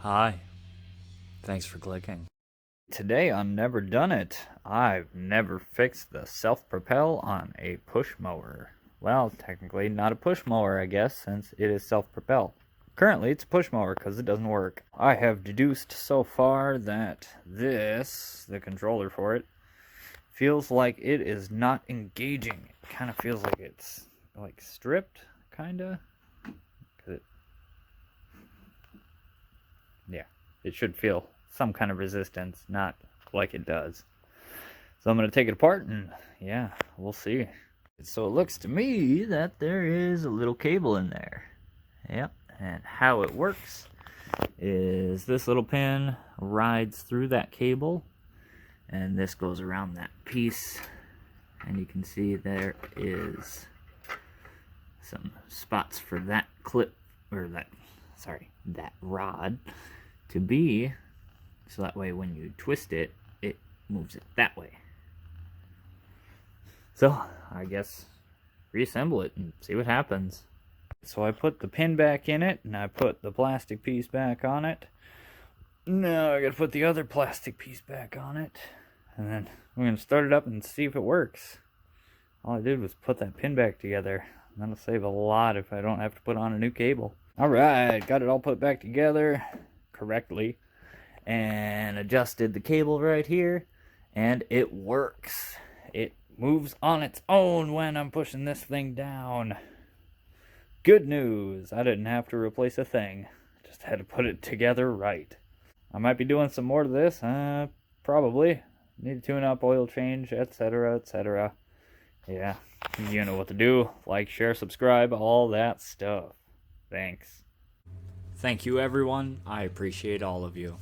Hi, thanks for clicking. Today on Never Done It, I've never fixed the self-propel on a push mower. Well, technically not a push mower, I guess, since it is self-propel. Currently, it's a push mower because it doesn't work. I have deduced so far that this, the controller for it, feels like it is not engaging. It kind of feels like it's like stripped, kinda. Yeah, it should feel some kind of resistance, not like it does. So I'm going to take it apart and yeah, we'll see. So it looks to me that there is a little cable in there. Yep, and how it works is this little pin rides through that cable and this goes around that piece, and you can see there is some spots for that clip, or that rod to be, so that way when you twist it, it moves it that way. So I guess reassemble it and see what happens. So I put the pin back in it and I put the plastic piece back on it. Now I gotta put the other plastic piece back on it, and then I'm gonna start it up and see if it works. All I did was put that pin back together. That'll save a lot if I don't have to put on a new cable. Alright, got it all put back together correctly and adjusted the cable right here, and it works. It moves on its own when I'm pushing this thing down. Good news, I didn't have to replace a thing. Just had to put it together right. I might be doing some more to this, probably. Need to tune up, oil change, etc, etc. Yeah, you know what to do. Like, share, subscribe, all that stuff. Thanks. Thank you, everyone. I appreciate all of you.